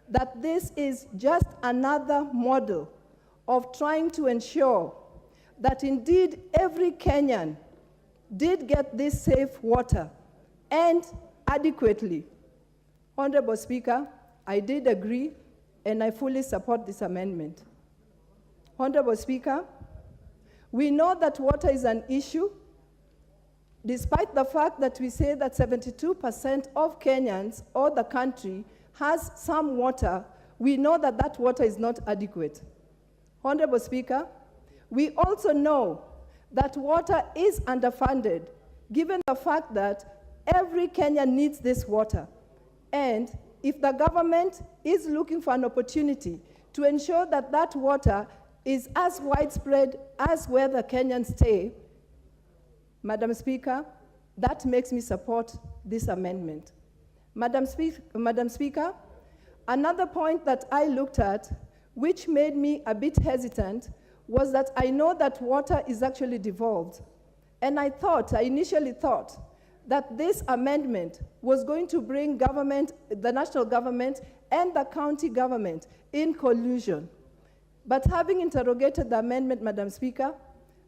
that this is just another model of trying to ensure that indeed every Kenyan did get this safe water and adequately. Honorable Speaker, I did agree and I fully support this amendment. Honorable Speaker, we know that water is an issue, despite the fact that we say that 72% of Kenyans or the country has some water. We know that that water is not adequate. Honorable Speaker, we also know that water is underfunded, given the fact that every Kenyan needs this water. And if the government is looking for an opportunity to ensure that that water is as widespread as where the Kenyans stay, Madam Speaker, that makes me support this amendment. Madam Speaker, another point that I looked at, which made me a bit hesitant, was that I know that water is actually devolved. And I initially thought that this amendment was going to bring government, the national government and the county government in collusion. But having interrogated the amendment, Madam Speaker,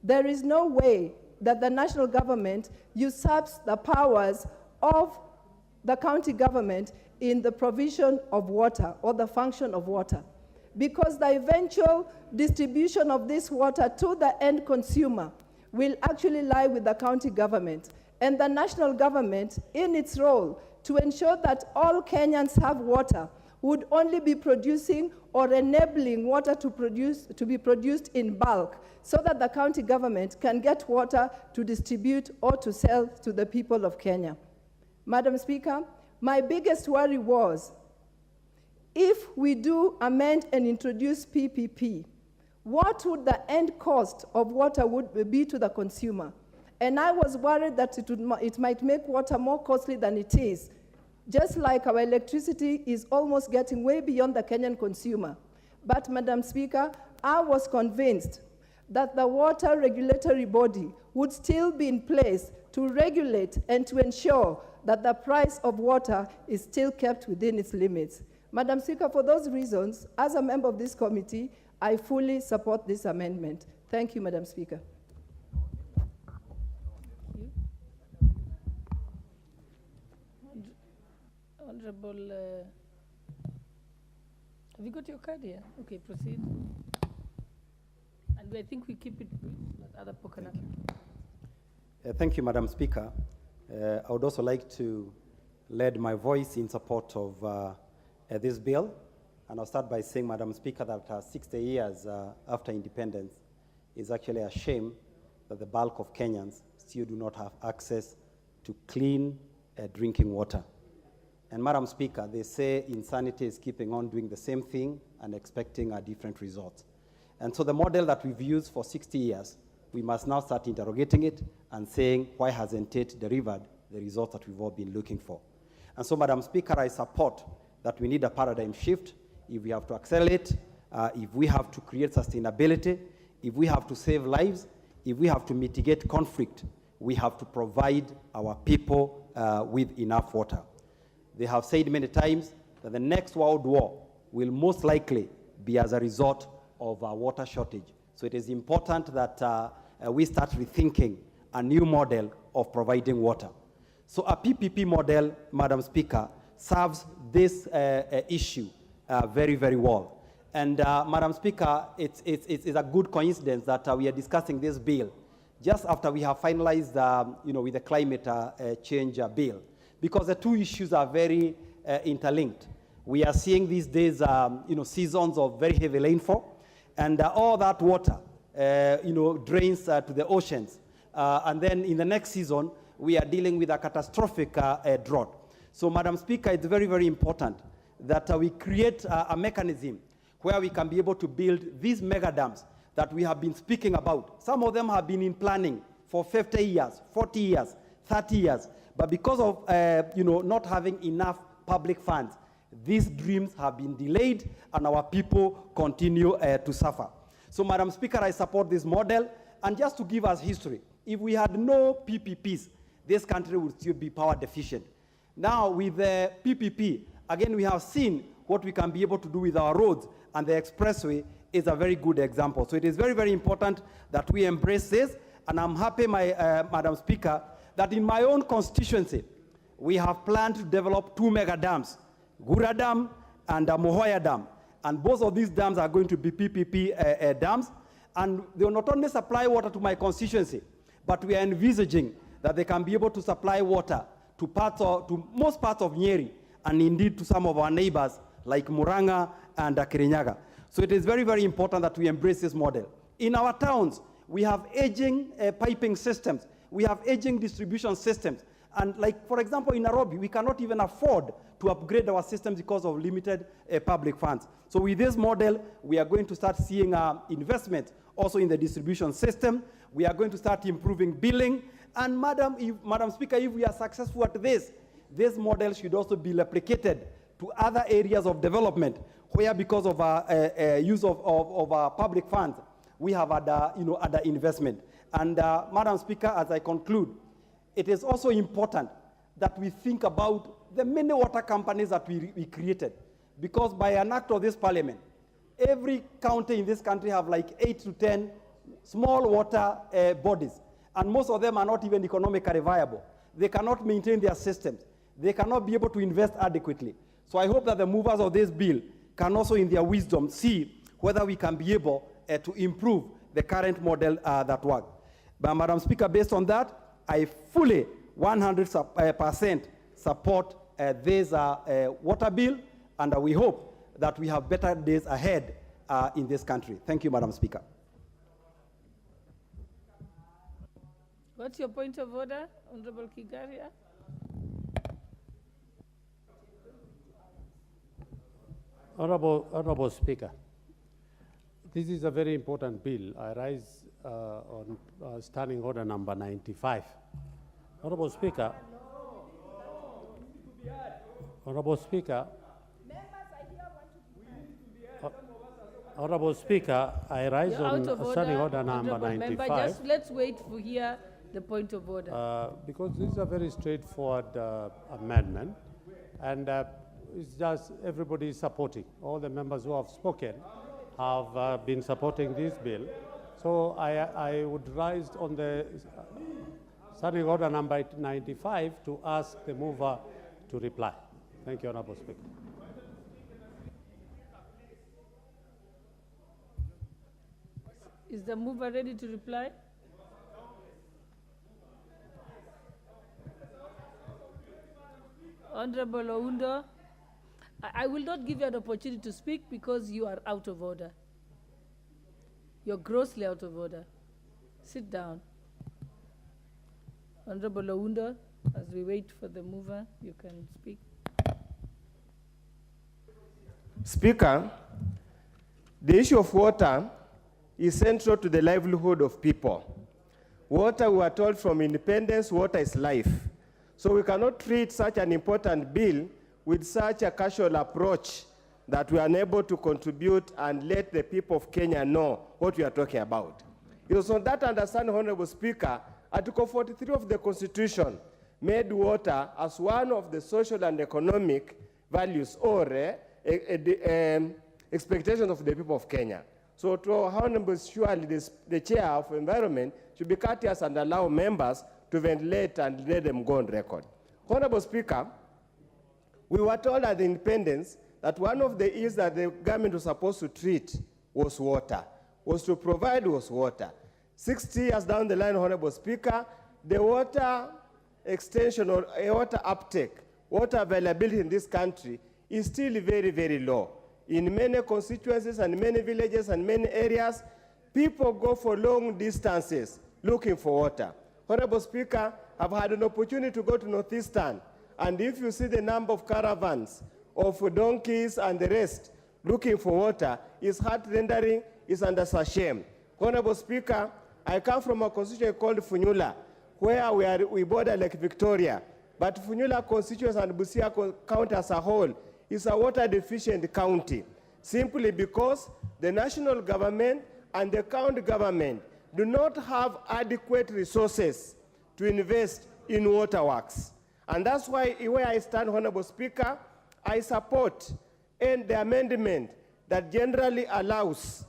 there is no way that the national government usurps the powers of the county government in the provision of water or the function of water, because the eventual distribution of this water to the end consumer will actually lie with the county government, and the national government, in its role to ensure that all Kenyans have water, would only be producing or enabling water to be produced in bulk, so that the county government can get water to distribute or to sell to the people of Kenya. Madam Speaker, my biggest worry was, if we do amend and introduce PPP, what would the end cost of water would be to the consumer? And I was worried that it might make water more costly than it is, just like our electricity is almost getting way beyond the Kenyan consumer. But Madam Speaker, I was convinced that the water regulatory body would still be in place to regulate and to ensure that the price of water is still kept within its limits. Madam Speaker, for those reasons, as a member of this committee, I fully support this amendment. Thank you, Madam Speaker. Honorable, have you got your card here? Okay, proceed. And I think we keep it brief, but other Pokanaka. Thank you, Madam Speaker. I would also like to lend my voice in support of this bill. And I'll start by saying, Madam Speaker, that 60 years after independence, it's actually a shame that the bulk of Kenyans still do not have access to clean drinking water. And Madam Speaker, they say insanity is keeping on doing the same thing and expecting a different result. And so the model that we've used for 60 years, we must now start interrogating it and saying, why hasn't it delivered the results that we've all been looking for? And so, Madam Speaker, I support that we need a paradigm shift. If we have to accelerate, if we have to create sustainability, if we have to save lives, if we have to mitigate conflict, we have to provide our people with enough water. They have said many times that the next world war will most likely be as a result of a water shortage. So it is important that we start rethinking a new model of providing water. So a PPP model, Madam Speaker, serves this issue very, very well. And Madam Speaker, it's a good coincidence that we are discussing this bill just after we have finalized, with the climate change bill, because the two issues are very interlinked. We are seeing these days, seasons of very heavy rainfall, and all that water, drains to the oceans. And then in the next season, we are dealing with a catastrophic drought. So, Madam Speaker, it's very, very important that we create a mechanism where we can be able to build these mega dams that we have been speaking about. Some of them have been in planning for 50 years, 40 years, 30 years. But because of not having enough public funds, these dreams have been delayed and our people continue to suffer. So, Madam Speaker, I support this model. And just to give us history, if we had no PPPs, this country would still be power deficient. Now, with the PPP, again, we have seen what we can be able to do with our roads, and the expressway is a very good example. So it is very, very important that we embrace this, and I'm happy, Madam Speaker, that in my own constituency, we have planned to develop 2 mega dams, Gura Dam and Mohoya Dam. And both of these dams are going to be PPP dams, and they will not only supply water to my constituency, but we are envisaging that they can be able to supply water to most parts of Nyeri, and indeed to some of our neighbors like Muranga and Kirinyaga. So it is very, very important that we embrace this model. In our towns, we have aging piping systems. We have aging distribution systems. And like, for example, in Nairobi, we cannot even afford to upgrade our systems because of limited public funds. So with this model, we are going to start seeing investment also in the distribution system. We are going to start improving billing. And Madam Speaker, if we are successful at this model should also be replicated to other areas of development where, because of our use of our public funds, we have other investment. And Madam Speaker, as I conclude, it is also important that we think about the many water companies that we created, because by an act of this parliament, every county in this country have like 8 to 10 small water bodies, and most of them are not even economically viable. They cannot maintain their systems. They cannot be able to invest adequately. So I hope that the movers of this bill can also, in their wisdom, see whether we can be able to improve the current model that works. But Madam Speaker, based on that, I fully 100% support this water bill, and we hope that we have better days ahead in this country. Thank you, Madam Speaker. What's your point of order, Honorable Kigaria? Honorable Speaker, this is a very important bill. I rise on standing order number 95. Honorable Speaker, Honorable Speaker, Honorable Speaker, I rise on standing order number 95. Member, just let's wait for here the point of order. Because this is a very straightforward amendment, and it's just everybody is supporting. All the members who have spoken have been supporting this bill. So I would rise on the standing order number 95 to ask the mover to reply. Thank you, Honorable Speaker. Is the mover ready to reply? Honorable Oundo, I will not give you an opportunity to speak because you are out of order. You're grossly out of order. Sit down. Honorable Oundo, as we wait for the mover, you can speak. Speaker, the issue of water is central to the livelihood of people. Water, we are told from independence, water is life. So we cannot treat such an important bill with such a casual approach that we are unable to contribute and let the people of Kenya know what we are talking about. It was on that understanding, Honorable Speaker, Article 43 of the Constitution made water as one of the social and economic values or expectations of the people of Kenya. So to Honorable, surely the Chair of Environment should be courteous and allow members to ventilate and let them go on record. Honorable Speaker, we were told at the independence that one of the issues that the government was supposed to treat was water, was to provide was water. 60 years down the line, Honorable Speaker, the water extension or water uptake, water availability in this country is still very, very low. In many constituencies and many villages and many areas, people go for long distances looking for water. Honorable Speaker, I've had an opportunity to go to Northeastern, and if you see the number of caravans, of donkeys and the rest looking for water, is heart-rendering, is under such shame. Honorable Speaker, I come from a constituency called Funyula, where we border Lake Victoria, but Funyula constituency and Busia County as a whole is a water-deficient county, simply because the national government and the county government do not have adequate resources to invest in waterworks. And that's why, where I stand, Honorable Speaker, I support and the amendment that generally allows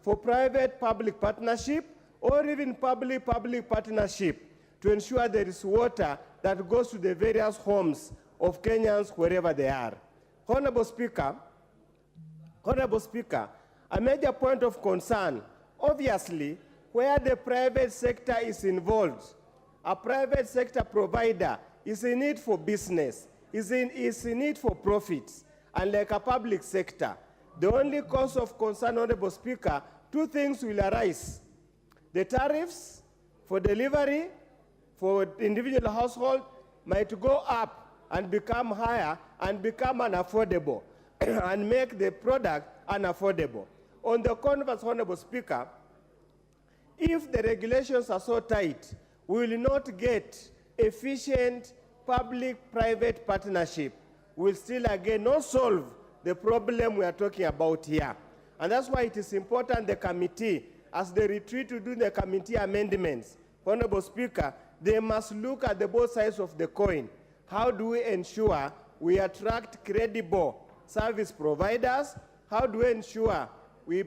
for private-public partnership or even public-public partnership to ensure there is water that goes to the various homes of Kenyans wherever they are. Honorable Speaker, a major point of concern, obviously, where the private sector is involved, a private sector provider is in it for business, is in it for profits, unlike a public sector. The only cause of concern, Honorable Speaker, two things will arise. The tariffs for delivery for individual household might go up and become higher and become unaffordable and make the product unaffordable. On the converse, Honorable Speaker, if the regulations are so tight, we will not get efficient public-private partnership. We will still again not solve the problem we are talking about here. And that's why it is important the committee, as they retreat to do the committee amendments, Honorable Speaker, they must look at the both sides of the coin. How do we ensure we attract credible service providers? How do we ensure we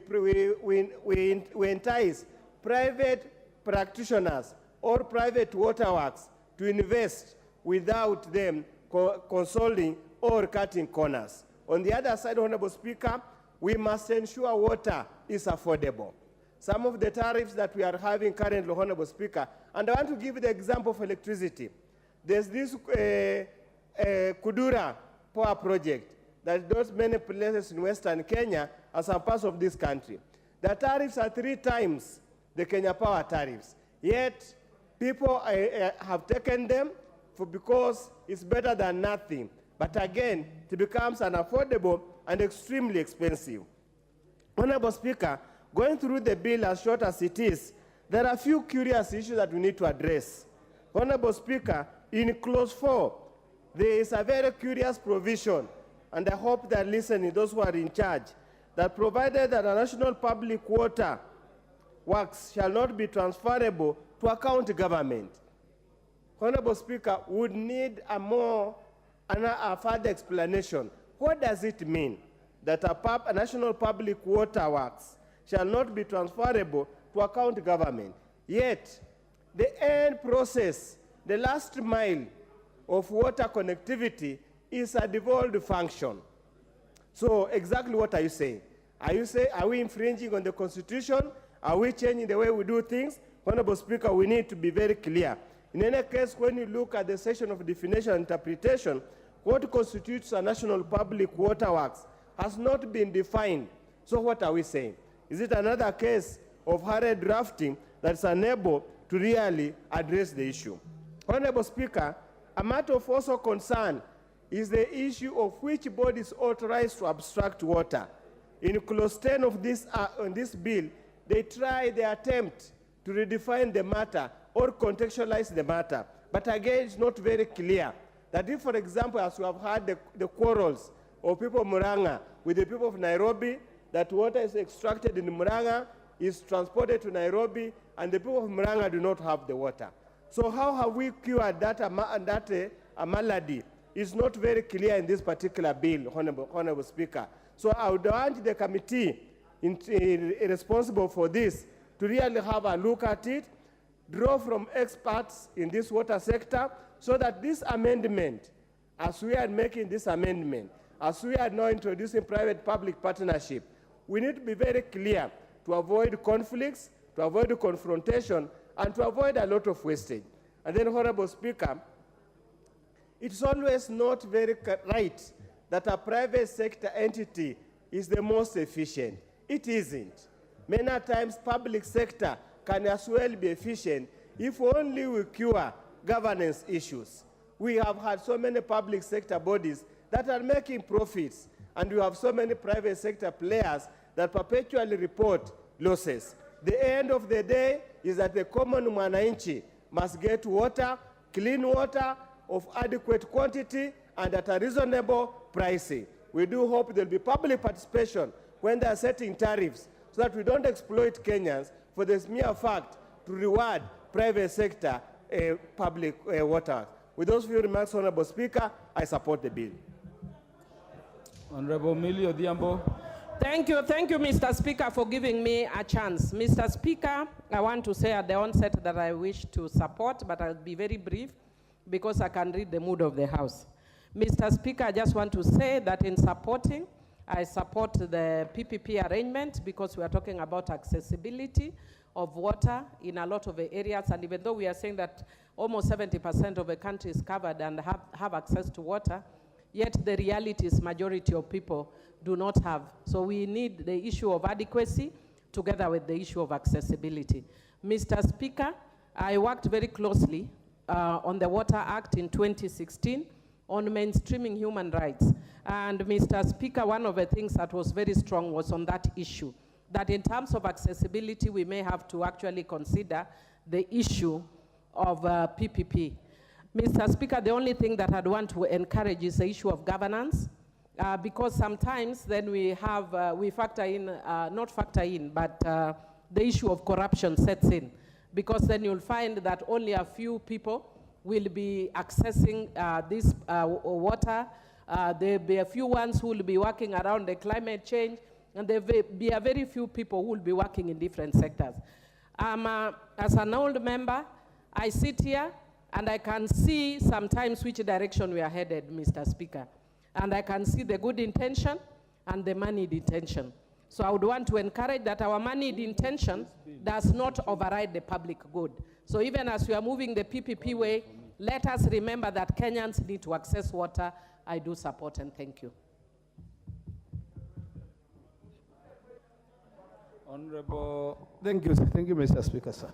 entice private practitioners or private waterworks to invest without them consoling or cutting corners? On the other side, Honorable Speaker, we must ensure water is affordable. Some of the tariffs that we are having currently, Honorable Speaker, and I want to give you the example of electricity. There's this Kudura power project that does many places in Western Kenya as a part of this country. The tariffs are 3 times the Kenya Power tariffs. Yet, people have taken them because it's better than nothing. But again, it becomes unaffordable and extremely expensive. Honorable Speaker, going through the bill as short as it is, there are a few curious issues that we need to address. Honorable Speaker, in clause 4, there is a very curious provision, and I hope they're listening, those who are in charge, that provided that a national public water works shall not be transferable to a county government. Honorable Speaker, would need a further explanation. What does it mean that a national public water works shall not be transferable to a county government? Yet, the end process, the last mile of water connectivity is a devolved function. So exactly what are you saying? Are we infringing on the Constitution? Are we changing the way we do things? Honorable Speaker, we need to be very clear. In any case, when you look at the section of definition and interpretation, what constitutes a national public water works has not been defined. So what are we saying? Is it another case of hurried drafting that's unable to really address the issue? Honorable Speaker, a matter of also concern is the issue of which body is authorized to abstract water. In clause 10 of this bill, they attempt to redefine the matter or contextualize the matter. But again, it's not very clear that if, for example, as we have had the quarrels of people of Murang'a with the people of Nairobi, that water is extracted in Murang'a, is transported to Nairobi, and the people of Murang'a do not have the water. So how have we cured that malady? Is not very clear in this particular bill, Honorable Speaker. So I would want the committee responsible for this to really have a look at it, draw from experts in this water sector, so that this amendment, as we are making this amendment, as we are now introducing private-public partnership, we need to be very clear to avoid conflicts, to avoid confrontation, and to avoid a lot of wastage. And then, Honorable Speaker, it's always not very right that a private sector entity is the most efficient. It isn't. Many times, public sector can as well be efficient if only we cure governance issues. We have had so many public sector bodies that are making profits, and we have so many private sector players that perpetually report losses. The end of the day is that the common mwananchi must get water, clean water, of adequate quantity and at a reasonable pricing. We do hope there will be public participation when they are setting tariffs so that we don't exploit Kenyans for this mere fact to reward private sector public water. With those few remarks, Honorable Speaker, I support the bill. Honorable Millie Odhiambo. Thank you, Mr. Speaker, for giving me a chance. Mr. Speaker, I want to say at the onset that I wish to support, but I'll be very brief because I can read the mood of the House. Mr. Speaker, I just want to say that in supporting, I support the PPP arrangement because we are talking about accessibility of water in a lot of the areas, and even though we are saying that almost 70% of the country is covered and have access to water, yet the reality is majority of people do not have. So we need the issue of adequacy together with the issue of accessibility. Mr. Speaker, I worked very closely on the Water Act in 2016 on mainstreaming human rights. And Mr. Speaker, one of the things that was very strong was on that issue, that in terms of accessibility, we may have to actually consider the issue of PPP. Mr. Speaker, the only thing that I'd want to encourage is the issue of governance, because sometimes then we have, we factor in, not factor in, but the issue of corruption sets in, because then you'll find that only a few people will be accessing this water. There'll be a few ones who will be working around the climate change, and there'll be a very few people who will be working in different sectors. As an old member, I sit here and I can see sometimes which direction we are headed, Mr. Speaker. And I can see the good intention and the moneyed intention. So I would want to encourage that our moneyed intention does not override the public good. So even as we are moving the PPP way, let us remember that Kenyans need to access water. I do support and thank you. Honorable. Thank you, Mr. Speaker, sir.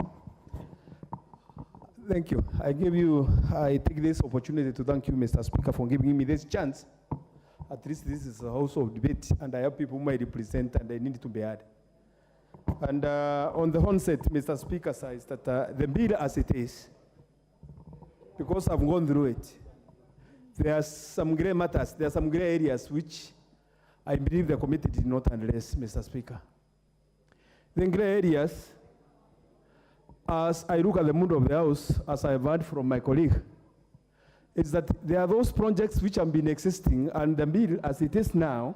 Thank you. I take this opportunity to thank you, Mr. Speaker, for giving me this chance. At least this is a house of debate, and I have people whom I represent, and they need to be heard. And on the onset, Mr. Speaker, sir, is that the bill as it is, because I've gone through it, there are some gray matters, there are some gray areas which I believe the committee did not address, Mr. Speaker. The gray areas, as I look at the mood of the House, as I've heard from my colleague, is that there are those projects which have been existing, and the bill as it is now,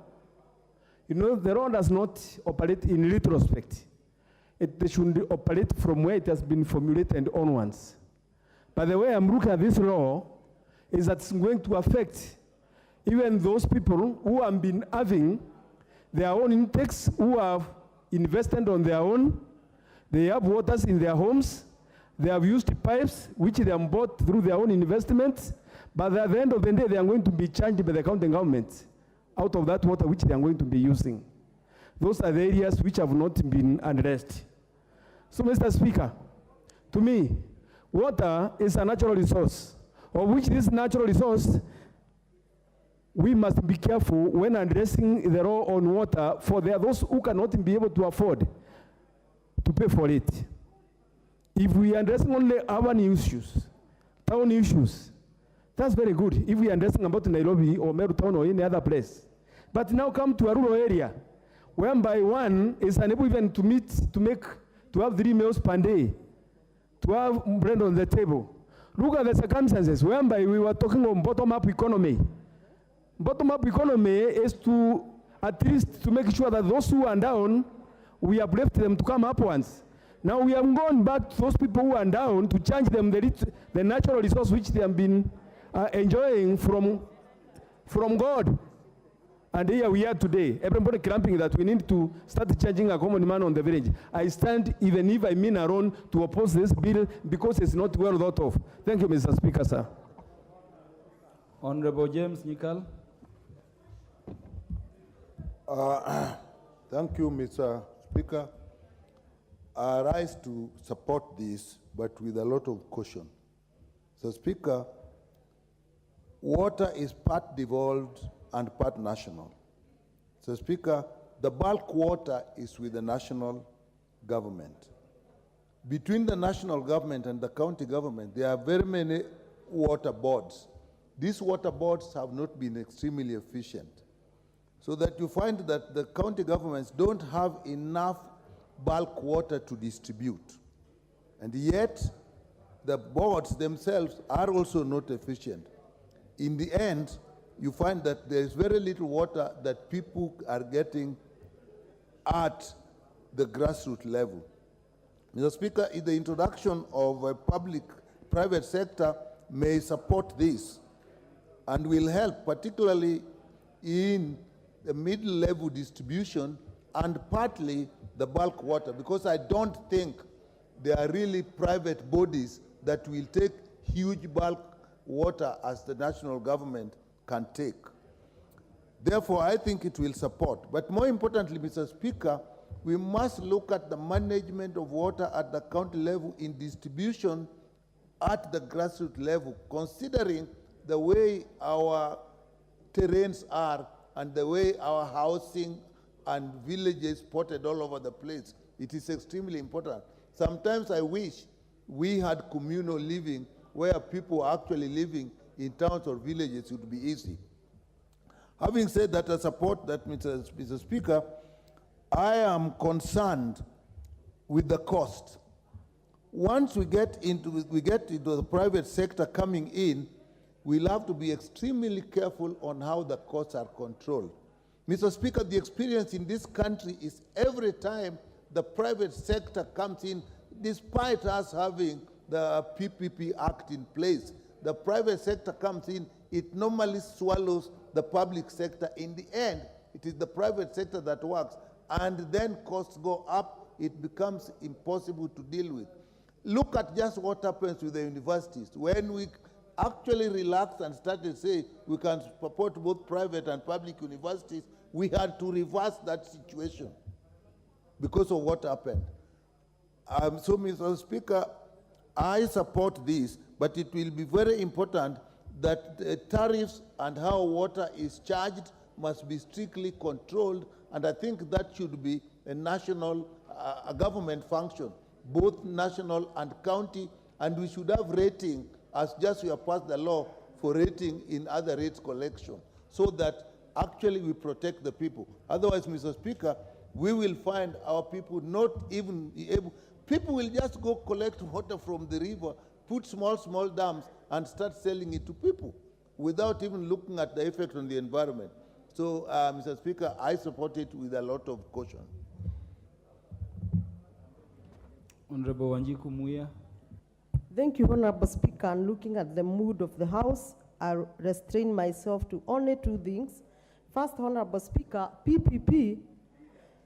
you know, the law does not operate in retrospect. It should operate from where it has been formulated onwards. But the way I'm looking at this law is that it's going to affect even those people who have been having their own intakes, who have invested on their own. They have waters in their homes. They have used pipes, which they have bought through their own investments. But at the end of the day, they are going to be charged by the county government out of that water which they are going to be using. Those are the areas which have not been addressed. So, Mr. Speaker, to me, water is a natural resource, of which this natural resource, we must be careful when addressing the law on water, for there are those who cannot be able to afford to pay for it. If we are addressing only urban issues, town issues, that's very good. If we are addressing about Nairobi or Meru town or any other place. But now come to a rural area, whereby one is unable even to meet, to have 3 meals per day, to have bread on the table. Look at the circumstances, whereby we were talking on bottom-up economy. Bottom-up economy is to, at least, to make sure that those who are down, we have left them to come upwards. Now we have gone back to those people who are down to charge them the natural resource which they have been enjoying from God. And here we are today, everybody cramping that we need to start charging a common man on the village. I stand, even if I mean alone, to oppose this bill because it's not well thought of. Thank you, Mr. Speaker, sir. Honorable James Nikal. Thank you, Mr. Speaker. I rise to support this, but with a lot of caution. So, Speaker, water is part devolved and part national. So, Speaker, the bulk water is with the national government. Between the national government and the county government, there are very many water boards. These water boards have not been extremely efficient, so that you find that the county governments don't have enough bulk water to distribute. And yet, the boards themselves are also not efficient. In the end, you find that there is very little water that people are getting at the grassroots level. Mr. Speaker, in the introduction of a public-private sector may support this and will help, particularly in the middle-level distribution and partly the bulk water, because I don't think there are really private bodies that will take huge bulk water as the national government can take. Therefore, I think it will support. But more importantly, Mr. Speaker, we must look at the management of water at the county level in distribution at the grassroots level, considering the way our terrains are and the way our housing and villages spotted all over the place. It is extremely important. Sometimes I wish we had communal living where people are actually living in towns or villages. It would be easy. Having said that, I support that, Mr. Speaker. I am concerned with the cost. Once we get into the private sector coming in, we'll have to be extremely careful on how the costs are controlled. Mr. Speaker, the experience in this country is every time the private sector comes in, despite us having the PPP Act in place, the private sector comes in, it normally swallows the public sector. In the end, it is the private sector that works, and then costs go up, it becomes impossible to deal with. Look at just what happens with the universities. When we actually relaxed and started saying we can support both private and public universities, we had to reverse that situation because of what happened. So, Mr. Speaker, I support this, but it will be very important that tariffs and how water is charged must be strictly controlled, and I think that should be a national a government function, both national and county, and we should have rating, as just we have passed the law for rating in other rates collection, so that actually we protect the people. Otherwise, Mr. Speaker, we will find our people not even able, people will just go collect water from the river, put small dams, and start selling it to people without even looking at the effect on the environment. So, Mr. Speaker, I support it with a lot of caution. Honorable Wanjiku Muya. Thank you, Honorable Speaker. And looking at the mood of the House, I restrain myself to only two things. First, Honorable Speaker, PPP,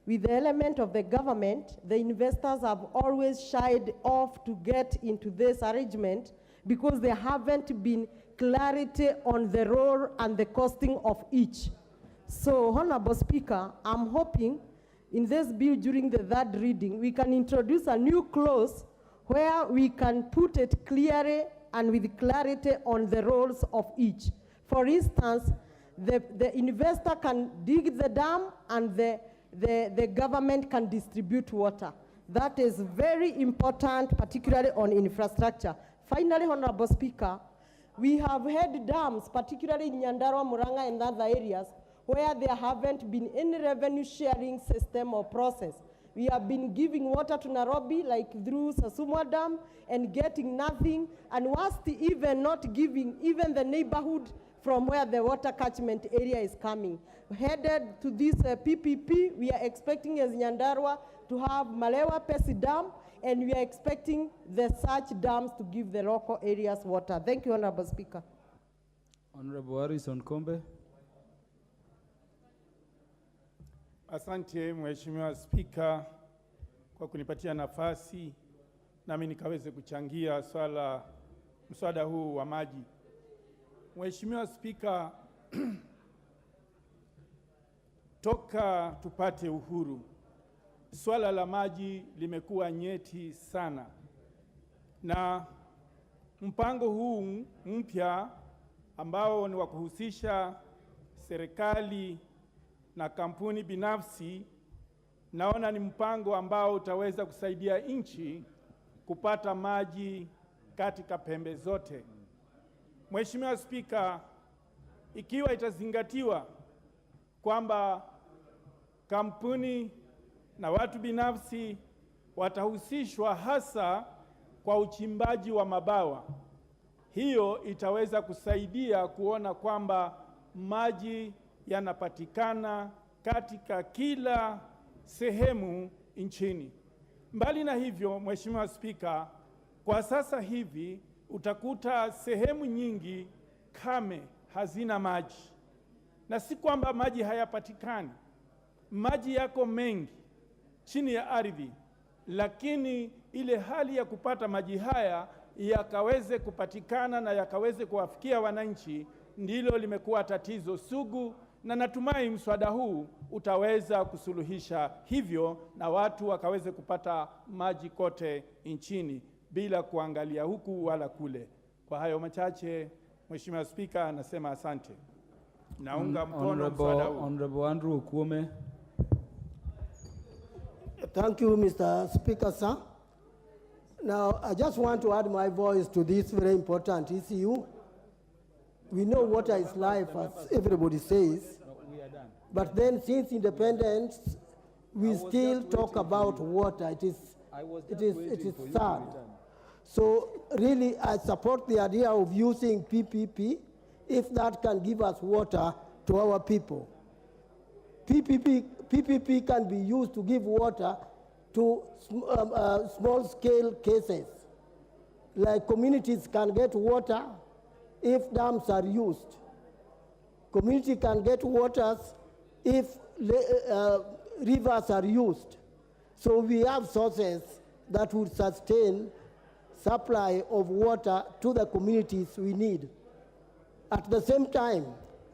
with the element of the government, the investors have always shied off to get into this arrangement because there haven't been clarity on the role and the costing of each. So, Honorable Speaker, I'm hoping in this bill during the third reading, we can introduce a new clause where we can put it clearly and with clarity on the roles of each. For instance, the investor can dig the dam and the government can distribute water. That is very important, particularly on infrastructure. Finally, Honorable Speaker, we have had dams, particularly in Nyandarua, Muranga, and other areas, where there haven't been any revenue sharing system or process. We have been giving water to Nairobi, like through Sasumwa Dam, and getting nothing, and worst, even not giving even the neighborhood from where the water catchment area is coming. Headed to this PPP, we are expecting as Nyandarua to have Malewa Pesi Dam, and we are expecting the such dams to give the local areas water. Thank you, Honorable Speaker. Honorable Harrison Kombe. Asante Mheshimiwa Spika kwa kunipatia nafasi nami nikaweze kuchangia mswada huu wa maji. Mheshimiwa Spika, toka tupate uhuru, swala la maji limekuwa nyeti sana, na mpango huu mpya ambao ni wa kuhusisha serikali na kampuni binafsi, naona ni mpango ambao utaweza kusaidia nchi kupata maji katika pembe zote. Mheshimiwa Spika, ikiwa itazingatiwa kwamba kampuni na watu binafsi watahusishwa hasa kwa uchimbaji wa mabawa, hiyo itaweza kusaidia kuona kwamba maji yanapatikana katika kila sehemu nchini. Mbali na hivyo, Mheshimiwa Spika, kwa sasa hivi utakuta sehemu nyingi kame hazina maji. Na si kwamba maji hayapatikani. Maji yako mengi chini ya ardhi, lakini ile hali ya kupata maji haya yakaweze kupatikana na yakaweze kuwafikia wananchi ndilo limekuwa tatizo sugu, na natumai mswada huu utaweza kusuluhisha hivyo na watu wakaweze kupata maji kote nchini bila kuangalia huku wala kule. Kwa hayo machache, Mheshimiwa Spika, nasema asante. Naunga mkono mswada huu. Honorable Andrew Okuome. Thank you, Mr. Speaker, sir. Now, I just want to add my voice to this very important issue. We know water is life, as everybody says. But then, since independence, we still talk about water. It is sad. So, really, I support the idea of using PPP if that can give us water to our people. PPP can be used to give water to small-scale cases. Like communities can get water if dams are used. Community can get waters if rivers are used. So we have sources that would sustain supply of water to the communities we need. At the same time,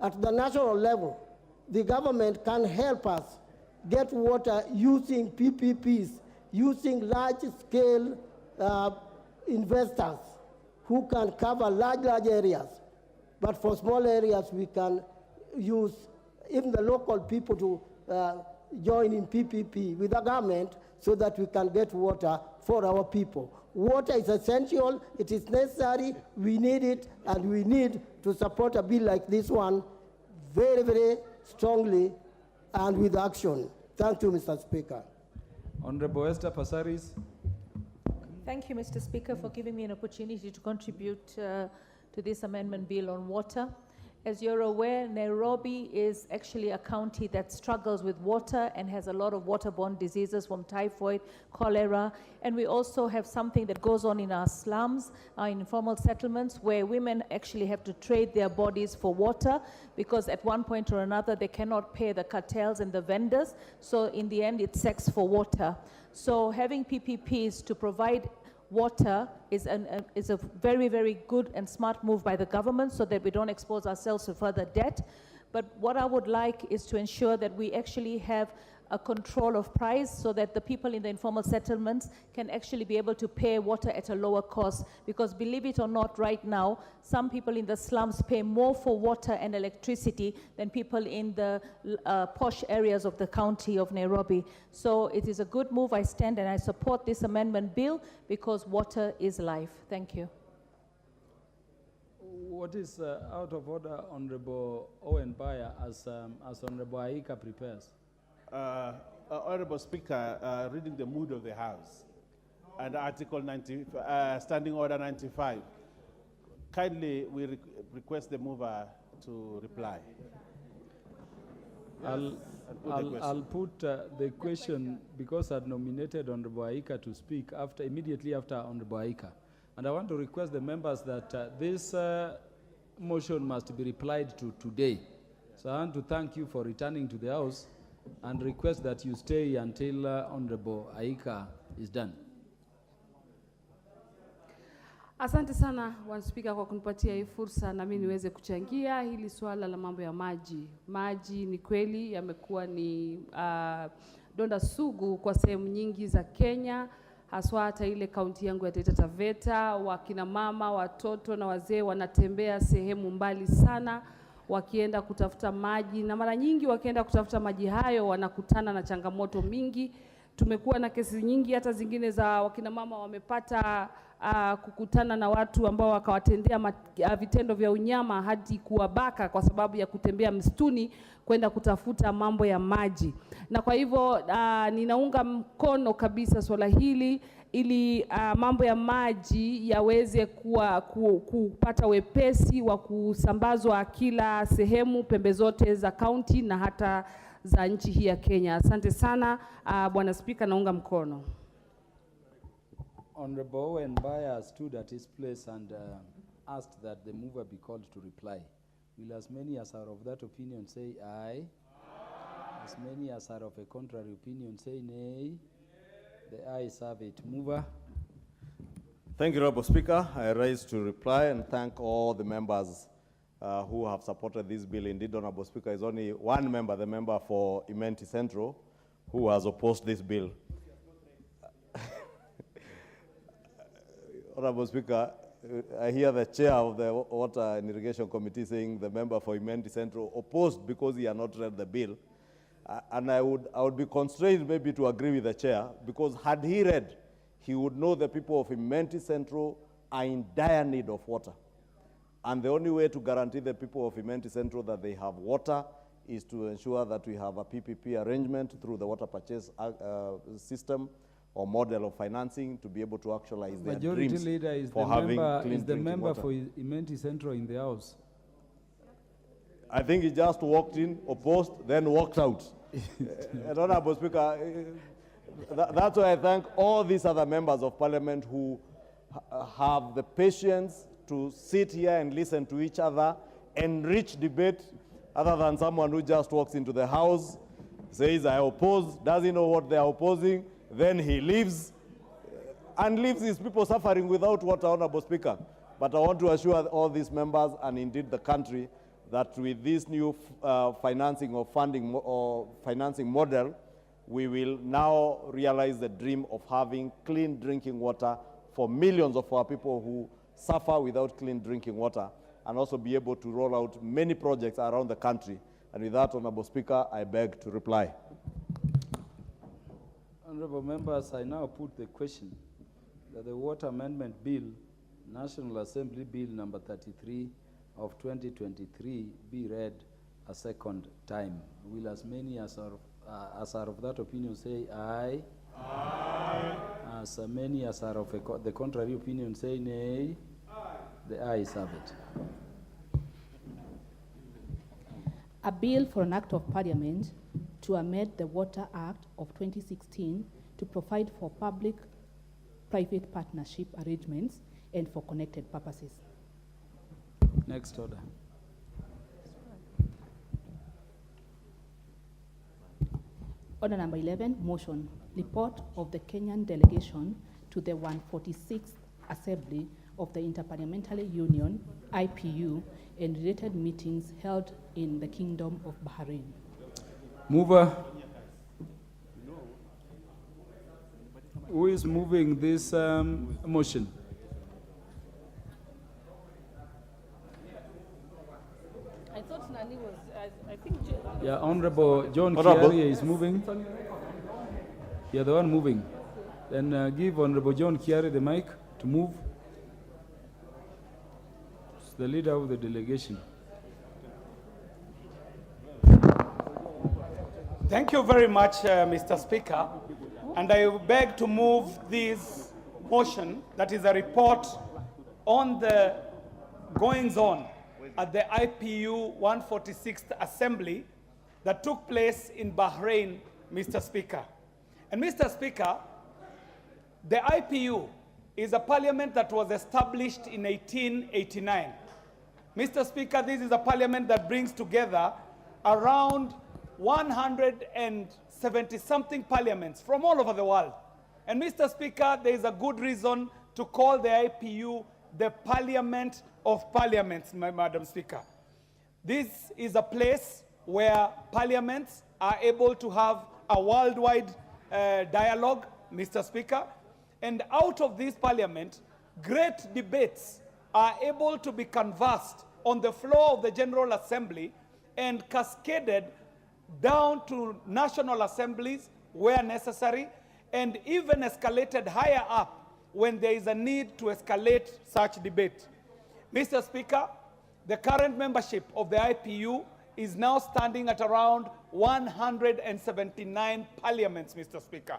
at the national level, the government can help us get water using PPPs, using large-scale investors who can cover large areas. But for small areas, we can use even the local people to join in PPP with the government so that we can get water for our people. Water is essential, it is necessary, we need it, and we need to support a bill like this one very, very strongly and with action. Thank you, Mr. Speaker. Honorable Esther Passaris. Thank you, Mr. Speaker, for giving me an opportunity to contribute to this amendment bill on water. As you're aware, Nairobi is actually a county that struggles with water and has a lot of waterborne diseases from typhoid, cholera, and we also have something that goes on in our slums, our informal settlements, where women actually have to trade their bodies for water because at one point or another they cannot pay the cartels and the vendors, so in the end it's sex for water. So having PPPs to provide water is a very, very good and smart move by the government so that we don't expose ourselves to further debt. But what I would like is to ensure that we actually have a control of price so that the people in the informal settlements can actually be able to pay water at a lower cost. Because believe it or not, right now, some people in the slums pay more for water and electricity than people in the posh areas of the county of Nairobi. So it is a good move. I stand and I support this amendment bill because water is life. Thank you. What is out of order, Honorable Owen Bayer, as Honorable Aika prepares? Honorable Speaker, reading the mood of the House and Article 90, Standing Order 95, kindly we request the mover to reply. I'll put the question because I'd nominated Honorable Aika to speak immediately after Honorable Aika. And I want to request the members that this motion must be replied to today. So I want to thank you for returning to the House and request that you stay until Honorable Aika is done. Asante sana One Speaker kwa kunipatia hii fursa na mimi niweze kuchangia hili swala la mambo ya maji. Maji ni kweli yamekuwa ni donda sugu kwa sehemu nyingi za Kenya, haswa hata ile kaunti yangu ya Taita Taveta. Wakina mama, watoto na wazee wanatembea sehemu mbali sana wakienda kutafuta maji, na mara nyingi wakienda kutafuta maji hayo wanakutana na changamoto mingi. Tumekuwa na kesi nyingi hata zingine za wakina mama wamepata kukutana na watu ambao wakawatendea vitendo vya unyama hadi kuwabaka kwa sababu ya kutembea msituni kwenda kutafuta mambo ya maji. Na kwa hivyo ninaunga mkono kabisa swala hili ili mambo ya maji yaweze kupata wepesi wa kusambazwa kila sehemu, pembe zote za kaunti na hata za nchi hii ya Kenya. Asante sana Bwana Spika, naunga mkono. Honorable Owen Baya stood at his place and asked that the mover be called to reply. Will as many as are of that opinion say aye? As many as are of a contrary opinion say nay? The ayes have it. Mover. Thank you, Honorable Speaker. I rise to reply and thank all the members who have supported this bill. Indeed, Honorable Speaker, is only one member, the member for Imenti Central, who has opposed this bill. Honorable Speaker, I hear the chair of the Water and Irrigation Committee saying the member for Imenti Central opposed because he had not read the bill. And I would be constrained maybe to agree with the chair, because had he read, he would know the people of Imenti Central are in dire need of water. And the only way to guarantee the people of Imenti Central that they have water is to ensure that we have a PPP arrangement through the water purchase system or model of financing to be able to actualize their Majority dreams Leader is for the having member, clean is the drinking member water. for Imenti Central in the House. I think he just walked in, opposed, then walked out. Honorable Speaker, that's why I thank all these other members of Parliament who have the patience to sit here and listen to each other, enrich debate, other than someone who just walks into the House, says, I oppose, doesn't know what they are opposing, then he leaves, and leaves his people suffering without water, Honorable Speaker. But I want to assure all these members, and indeed the country, that with this new financing or funding or financing model, we will now realize the dream of having clean drinking water for millions of our people who suffer without clean drinking water, and also be able to roll out many projects around the country. And with that, Honorable Speaker, I beg to reply. Honorable members, I now put the question that the Water Amendment Bill, National Assembly Bill number 33 of 2023 be read a second time. Will as many as are of that opinion say aye? Aye. As many as are of the contrary opinion say nay? Aye. The ayes have it. A bill for an act of parliament to amend the Water Act of 2016 to provide for public-private partnership arrangements and for connected purposes. Next order. Order number 11, motion. Report of the Kenyan delegation to the 146th Assembly of the Interparliamentary Union, IPU, and related meetings held in the Kingdom of Bahrain. Mover. Who is moving this motion? I thought Nani was, I think... Yeah, Honorable John Honorable. Kiaria is moving. You're the one moving. Then give Honorable John Kiaria the mic to move. It's the leader of the delegation. Thank you very much, Mr. Speaker. And I beg to move this motion, that is a report on the goings-on at the IPU 146th Assembly that took place in Bahrain, Mr. Speaker. And Mr. Speaker, the IPU is a parliament that was established in 1889. Mr. Speaker, this is a parliament that brings together around 170-something parliaments from all over the world. And Mr. Speaker, there is a good reason to call the IPU the Parliament of Parliaments, Madam Speaker. This is a place where parliaments are able to have a worldwide dialogue, Mr. Speaker. And out of this parliament, great debates are able to be conversed on the floor of the General Assembly and cascaded down to national assemblies where necessary, and even escalated higher up when there is a need to escalate such debate. Mr. Speaker, the current membership of the IPU is now standing at around 179 parliaments, Mr. Speaker.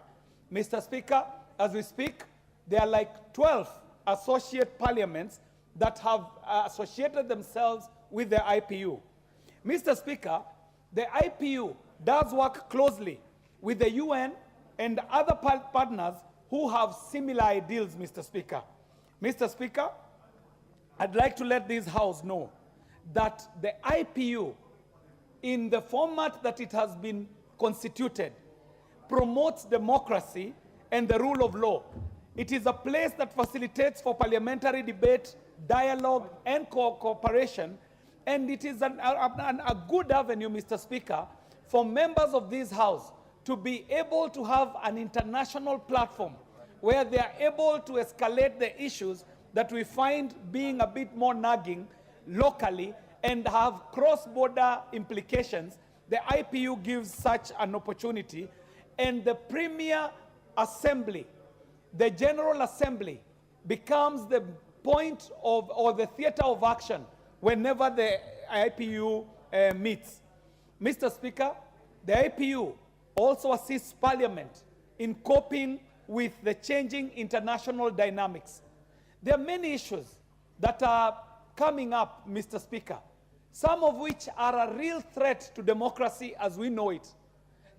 Mr. Speaker, as we speak, there are like 12 associate parliaments that have associated themselves with the IPU. Mr. Speaker, the IPU does work closely with the UN and other partners who have similar ideals, Mr. Speaker. Mr. Speaker, I'd like to let this House know that the IPU, in the format that it has been constituted, promotes democracy and the rule of law. It is a place that facilitates for parliamentary debate, dialogue, and cooperation, and it is a good avenue, Mr. Speaker, for members of this House to be able to have an international platform where they are able to escalate the issues that we find being a bit more nagging locally and have cross-border implications. The IPU gives such an opportunity, and the premier assembly, the General Assembly, becomes the point of, or the theater of action whenever the IPU meets. Mr. Speaker, the IPU also assists Parliament in coping with the changing international dynamics. There are many issues that are coming up, Mr. Speaker, some of which are a real threat to democracy as we know it.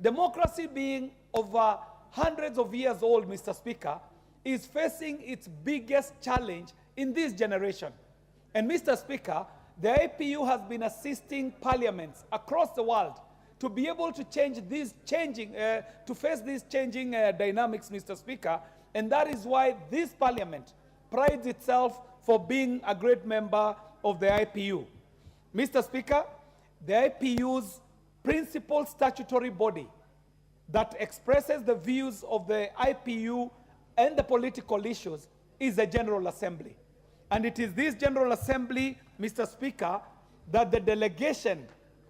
Democracy, being over hundreds of years old, Mr. Speaker, is facing its biggest challenge in this generation. And Mr. Speaker, the IPU has been assisting parliaments across the world to be able to change these to face these changing dynamics, Mr. Speaker, and that is why this parliament prides itself for being a great member of the IPU. Mr. Speaker, the IPU's principal statutory body that expresses the views of the IPU and the political issues is the General Assembly. And it is this General Assembly, Mr. Speaker, that the delegation